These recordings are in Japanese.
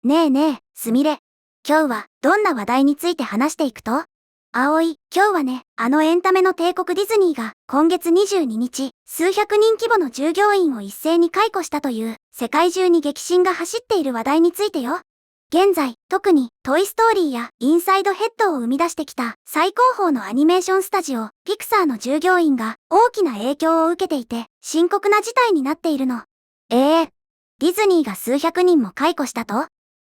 ねえねえ、すみれ。今日はどんな話題について話していくと？葵、今日はね、あのエンタメの帝国ディズニーが今月22日、数百人規模の従業員を一斉に解雇したという世界中に激震が走っている話題についてよ。現在、特にトイストーリーやインサイドヘッドを生み出してきた最高峰のアニメーションスタジオ、ピクサーの従業員が大きな影響を受けていて、深刻な事態になっているの。ディズニーが数百人も解雇したと？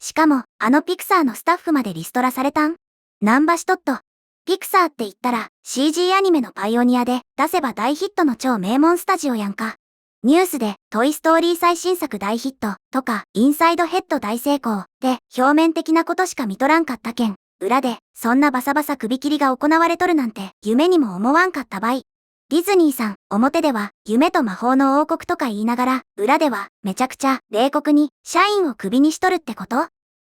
しかも、あのピクサーのスタッフまでリストラされたん？ナンバシトット。ピクサーって言ったら CG アニメのパイオニアで出せば大ヒットの超名門スタジオやんか。ニュースでトイストーリー最新作大ヒットとかインサイドヘッド大成功で表面的なことしか見とらんかったけん。裏でそんなバサバサ首切りが行われとるなんて夢にも思わんかったばい。ディズニーさん、表では夢と魔法の王国とか言いながら、裏ではめちゃくちゃ冷酷に社員をクビにしとるってこと？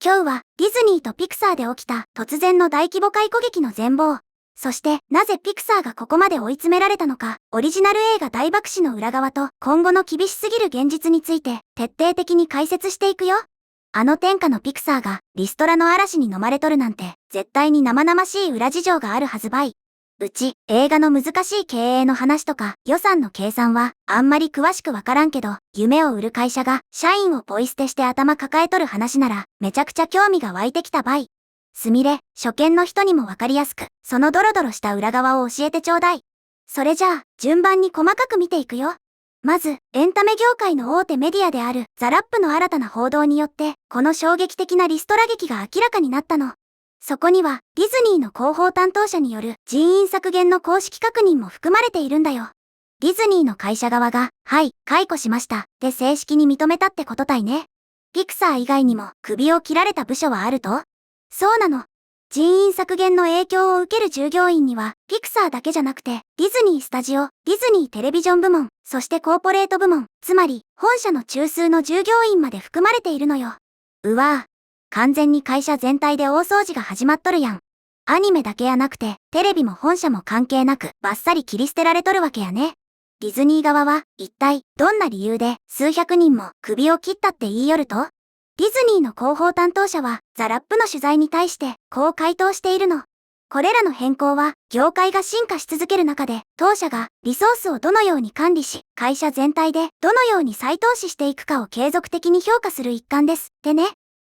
今日はディズニーとピクサーで起きた突然の大規模解雇劇の全貌。そしてなぜピクサーがここまで追い詰められたのか、オリジナル映画大爆死の裏側と今後の厳しすぎる現実について徹底的に解説していくよ。あの天下のピクサーがリストラの嵐に飲まれとるなんて絶対に生々しい裏事情があるはずばい。うち、映画の難しい経営の話とか予算の計算はあんまり詳しくわからんけど、夢を売る会社が社員をポイ捨てして頭抱えとる話ならめちゃくちゃ興味が湧いてきたばい。すみれ、初見の人にもわかりやすく、そのドロドロした裏側を教えてちょうだい。それじゃあ、順番に細かく見ていくよ。まず、エンタメ業界の大手メディアであるザラップの新たな報道によって、この衝撃的なリストラ劇が明らかになったの。そこには、ディズニーの広報担当者による人員削減の公式確認も含まれているんだよ。ディズニーの会社側が、はい、解雇しました、で正式に認めたってことたいね。ピクサー以外にも首を切られた部署はあると？そうなの。人員削減の影響を受ける従業員には、ピクサーだけじゃなくて、ディズニースタジオ、ディズニーテレビジョン部門、そしてコーポレート部門、つまり、本社の中枢の従業員まで含まれているのよ。うわぁ。完全に会社全体で大掃除が始まっとるやん。アニメだけやなくて、テレビも本社も関係なく、バッサリ切り捨てられとるわけやね。ディズニー側は、一体、どんな理由で、数百人も首を切ったって言いよると？ディズニーの広報担当者は、ザラップの取材に対して、こう回答しているの。これらの変更は、業界が進化し続ける中で、当社がリソースをどのように管理し、会社全体でどのように再投資していくかを継続的に評価する一環です。ってね。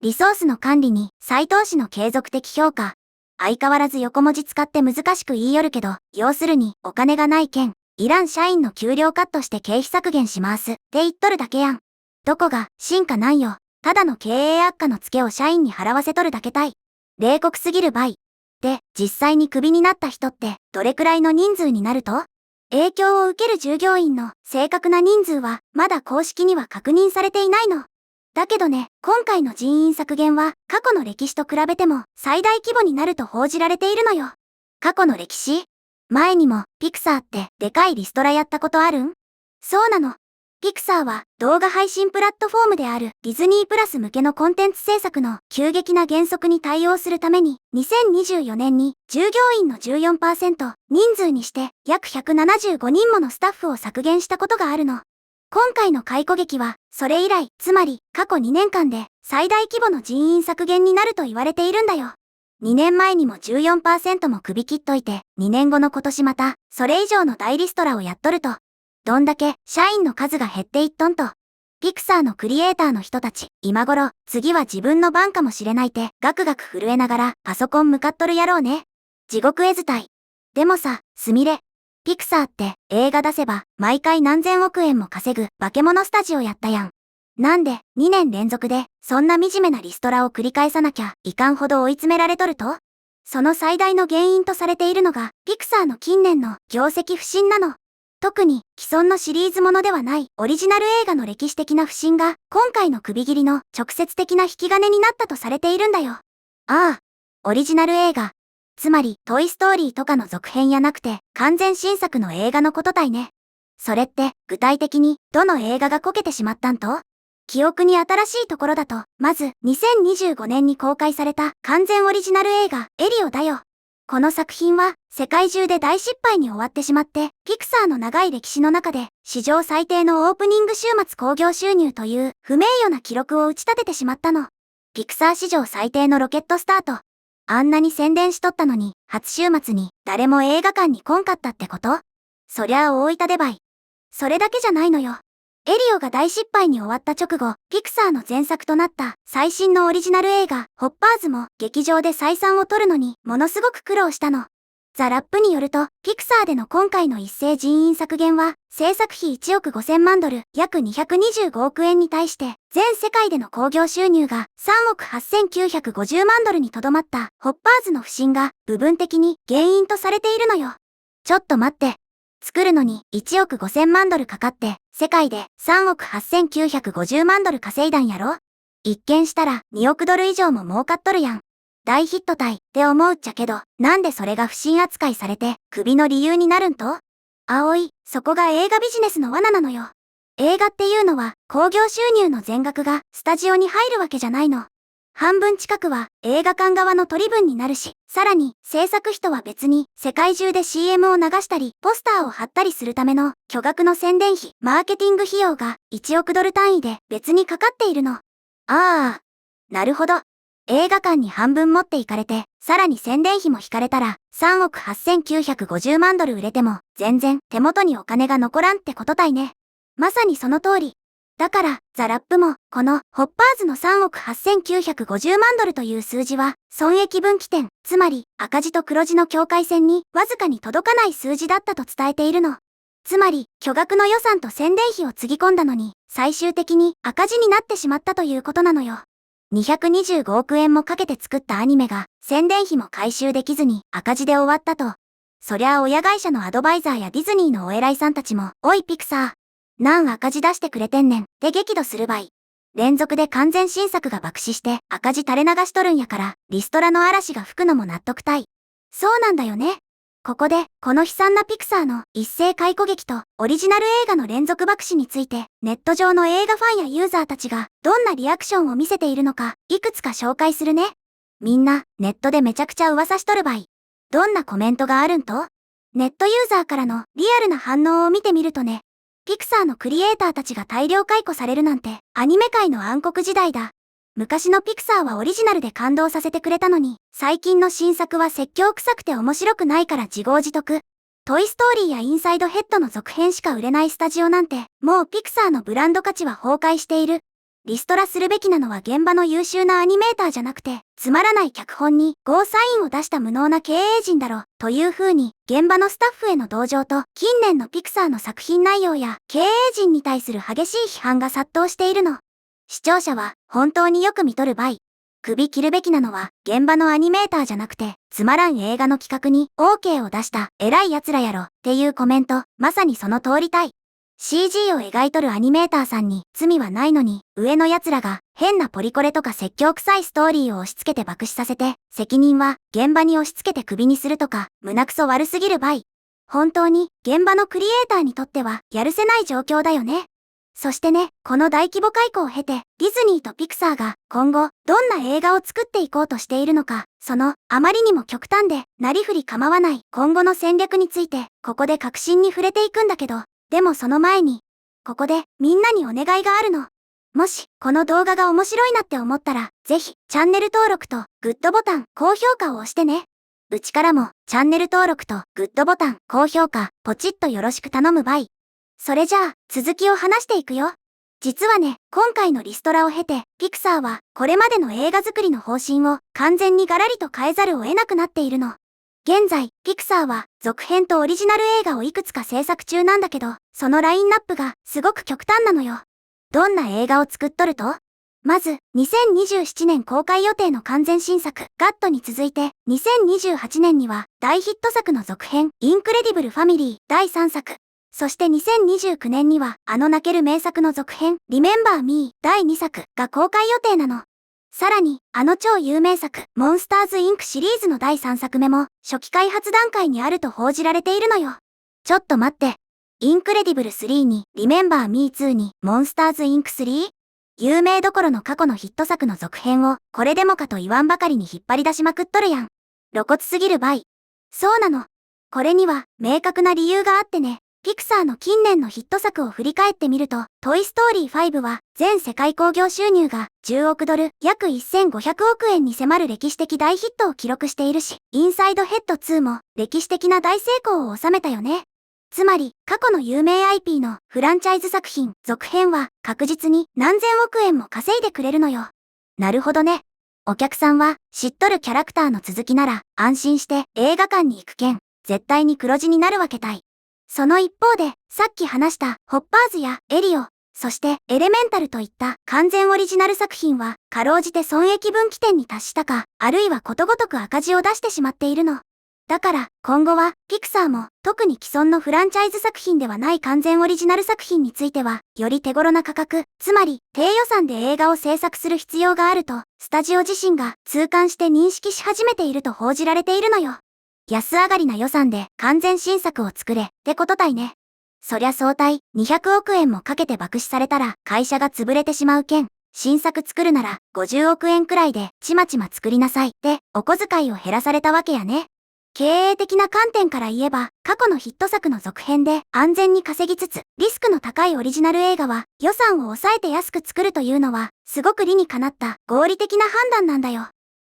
リソースの管理に再投資の継続的評価。相変わらず横文字使って難しく言いよるけど、要するにお金がない件、いらん社員の給料カットして経費削減しますって言っとるだけやん。どこが進化なんよ。ただの経営悪化のツケを社員に払わせとるだけたい。冷酷すぎるばい。で、実際にクビになった人ってどれくらいの人数になると？影響を受ける従業員の正確な人数はまだ公式には確認されていないの。だけどね、今回の人員削減は過去の歴史と比べても最大規模になると報じられているのよ。過去の歴史？前にもピクサーってでかいリストラやったことあるん？そうなの。ピクサーは動画配信プラットフォームであるディズニープラス向けのコンテンツ制作の急激な減速に対応するために2024年に従業員の 14% 人数にして約175人ものスタッフを削減したことがあるの。今回の解雇劇はそれ以来、つまり過去2年間で最大規模の人員削減になると言われているんだよ。2年前にも 14% も首切っといて、2年後の今年またそれ以上の大リストラをやっとると。どんだけ社員の数が減っていっとんと。ピクサーのクリエイターの人たち、今頃、次は自分の番かもしれないってガクガク震えながらパソコン向かっとるやろうね。地獄絵図体。でもさ、すみれ。ピクサーって映画出せば毎回何千億円も稼ぐ化け物スタジオやったやん。なんで2年連続でそんな惨めなリストラを繰り返さなきゃいかんほど追い詰められとると？その最大の原因とされているのがピクサーの近年の業績不振なの。特に既存のシリーズものではないオリジナル映画の歴史的な不振が今回の首切りの直接的な引き金になったとされているんだよ。ああ、オリジナル映画。つまり、トイストーリーとかの続編やなくて、完全新作の映画のことたいね。それって、具体的に、どの映画がこけてしまったんと？記憶に新しいところだと、まず、2025年に公開された完全オリジナル映画、エリオだよ。この作品は、世界中で大失敗に終わってしまって、ピクサーの長い歴史の中で、史上最低のオープニング週末興行収入という、不名誉な記録を打ち立ててしまったの。ピクサー史上最低のロケットスタート。あんなに宣伝しとったのに、初週末に誰も映画館に来んかったってこと？そりゃあ大分でばい。それだけじゃないのよ。エリオが大失敗に終わった直後、ピクサーの前作となった最新のオリジナル映画、ホッパーズも劇場で採算を取るのにものすごく苦労したの。ザ・ラップによると、ピクサーでの今回の一斉人員削減は、制作費1億5000万ドル、約225億円に対して、全世界での興行収入が3億8950万ドルにとどまったホッパーズの不振が部分的に原因とされているのよ。ちょっと待って。作るのに1億5000万ドルかかって、世界で3億8950万ドル稼いだんやろ？一見したら2億ドル以上も儲かっとるやん。大ヒット体って思うっちゃけど、なんでそれが不審扱いされて、クビの理由になるんと？葵、そこが映画ビジネスの罠なのよ。映画っていうのは、興行収入の全額がスタジオに入るわけじゃないの。半分近くは映画館側の取り分になるし、さらに制作費とは別に世界中で CM を流したり、ポスターを貼ったりするための巨額の宣伝費、マーケティング費用が1億ドル単位で別にかかっているの。ああ、なるほど。映画館に半分持っていかれて、さらに宣伝費も引かれたら、3億8950万ドル売れても、全然手元にお金が残らんってことたいね。まさにその通り。だから、ザ・ラップも、この、ホッパーズの3億8950万ドルという数字は、損益分岐点、つまり、赤字と黒字の境界線に、わずかに届かない数字だったと伝えているの。つまり、巨額の予算と宣伝費をつぎ込んだのに、最終的に赤字になってしまったということなのよ。225億円もかけて作ったアニメが宣伝費も回収できずに赤字で終わったと。そりゃあ親会社のアドバイザーやディズニーのお偉いさんたちも、おいピクサー、なん赤字出してくれてんねんって激怒するばい。連続で完全新作が爆死して赤字垂れ流しとるんやから、リストラの嵐が吹くのも納得たい。そうなんだよね。ここで、この悲惨なピクサーの一斉解雇劇とオリジナル映画の連続爆死について、ネット上の映画ファンやユーザーたちがどんなリアクションを見せているのか、いくつか紹介するね。みんな、ネットでめちゃくちゃ噂しとるばい。どんなコメントがあるんと？ネットユーザーからのリアルな反応を見てみるとね、ピクサーのクリエイターたちが大量解雇されるなんて、アニメ界の暗黒時代だ。昔のピクサーはオリジナルで感動させてくれたのに、最近の新作は説教臭くて面白くないから自業自得。トイストーリーやインサイドヘッドの続編しか売れないスタジオなんて、もうピクサーのブランド価値は崩壊している。リストラするべきなのは現場の優秀なアニメーターじゃなくて、つまらない脚本にゴーサインを出した無能な経営陣だろ、という風に、現場のスタッフへの同情と、近年のピクサーの作品内容や経営陣に対する激しい批判が殺到しているの。視聴者は本当によく見とるばい。首切るべきなのは現場のアニメーターじゃなくて、つまらん映画の企画に OK を出した偉い奴らやろっていうコメント、まさにその通りたい。CG を描いとるアニメーターさんに罪はないのに、上の奴らが変なポリコレとか説教臭いストーリーを押し付けて爆死させて、責任は現場に押し付けて首にするとか、胸くそ悪すぎるばい。本当に現場のクリエイターにとってはやるせない状況だよね。そしてね、この大規模解雇を経て、ディズニーとピクサーが今後、どんな映画を作っていこうとしているのか、その、あまりにも極端で、なりふり構わない今後の戦略について、ここで核心に触れていくんだけど、でもその前に、ここでみんなにお願いがあるの。もし、この動画が面白いなって思ったら、ぜひ、チャンネル登録とグッドボタン、高評価を押してね。うちからも、チャンネル登録とグッドボタン、高評価、ポチッとよろしく頼むばい。それじゃあ、続きを話していくよ。実はね、今回のリストラを経て、ピクサーは、これまでの映画作りの方針を完全にガラリと変えざるを得なくなっているの。現在、ピクサーは、続編とオリジナル映画をいくつか制作中なんだけど、そのラインナップが、すごく極端なのよ。どんな映画を作っとると？まず、2027年公開予定の完全新作、ガットに続いて、2028年には、大ヒット作の続編、インクレディブルファミリー、第3作。そして2029年には、あの泣ける名作の続編、リメンバー・ミー第2作が公開予定なの。さらに、あの超有名作、モンスターズ・インクシリーズの第3作目も、初期開発段階にあると報じられているのよ。ちょっと待って。インクレディブル3に、リメンバー・ミー2に、モンスターズ・インク 3？ 有名どころの過去のヒット作の続編を、これでもかと言わんばかりに引っ張り出しまくっとるやん。露骨すぎるばい。そうなの。これには、明確な理由があってね。ピクサーの近年のヒット作を振り返ってみると、トイストーリー5は全世界興行収入が10億ドル、約1500億円に迫る歴史的大ヒットを記録しているし、インサイドヘッド2も歴史的な大成功を収めたよね。つまり、過去の有名 IP のフランチャイズ作品、続編は確実に何千億円も稼いでくれるのよ。なるほどね。お客さんは知っとるキャラクターの続きなら安心して映画館に行くけん、絶対に黒字になるわけたい。その一方で、さっき話したホッパーズやエリオ、そしてエレメンタルといった完全オリジナル作品は、かろうじて損益分岐点に達したか、あるいはことごとく赤字を出してしまっているの。だから、今後は、ピクサーも、特に既存のフランチャイズ作品ではない完全オリジナル作品については、より手頃な価格、つまり、低予算で映画を制作する必要があると、スタジオ自身が痛感して認識し始めていると報じられているのよ。安上がりな予算で完全新作を作れってことたいね。そりゃ総体200億円もかけて爆死されたら会社が潰れてしまうけん、新作作るなら50億円くらいでちまちま作りなさいってお小遣いを減らされたわけやね。経営的な観点から言えば、過去のヒット作の続編で安全に稼ぎつつ、リスクの高いオリジナル映画は予算を抑えて安く作るというのは、すごく理にかなった合理的な判断なんだよ。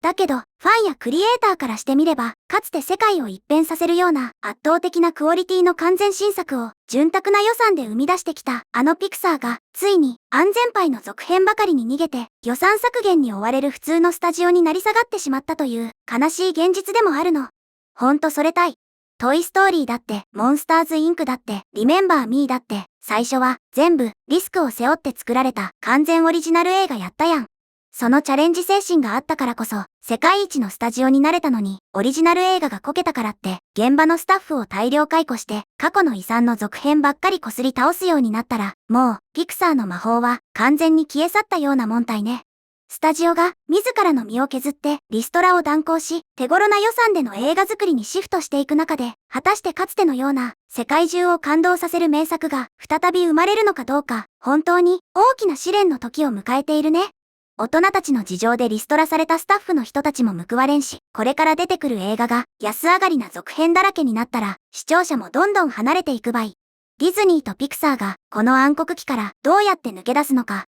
だけど、ファンやクリエイターからしてみれば、かつて世界を一変させるような圧倒的なクオリティの完全新作を潤沢な予算で生み出してきたあのピクサーが、ついに安全牌の続編ばかりに逃げて予算削減に追われる普通のスタジオになり下がってしまったという悲しい現実でもあるの。ほんとそれたい。トイストーリーだって、モンスターズインクだって、リメンバーミーだって、最初は全部リスクを背負って作られた完全オリジナル映画やったやん。そのチャレンジ精神があったからこそ、世界一のスタジオになれたのに、オリジナル映画がこけたからって、現場のスタッフを大量解雇して、過去の遺産の続編ばっかりこすり倒すようになったら、もう、ピクサーの魔法は完全に消え去ったようなもんたいね。スタジオが自らの身を削ってリストラを断行し、手頃な予算での映画作りにシフトしていく中で、果たしてかつてのような世界中を感動させる名作が再び生まれるのかどうか、本当に大きな試練の時を迎えているね。大人たちの事情でリストラされたスタッフの人たちも報われんし、これから出てくる映画が安上がりな続編だらけになったら、視聴者もどんどん離れていくばい。ディズニーとピクサーがこの暗黒期からどうやって抜け出すのか、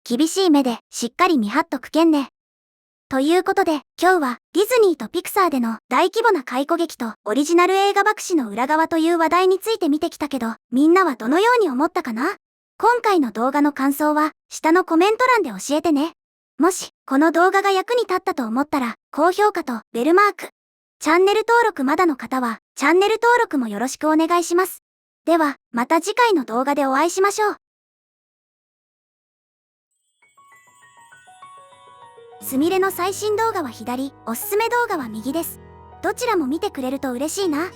厳しい目でしっかり見張っとくけんね。ということで、今日はディズニーとピクサーでの大規模な解雇劇とオリジナル映画爆死の裏側という話題について見てきたけど、みんなはどのように思ったかな？今回の動画の感想は下のコメント欄で教えてね。もし、この動画が役に立ったと思ったら、高評価とベルマーク。チャンネル登録まだの方は、チャンネル登録もよろしくお願いします。では、また次回の動画でお会いしましょう。すみれの最新動画は左、おすすめ動画は右です。どちらも見てくれると嬉しいな。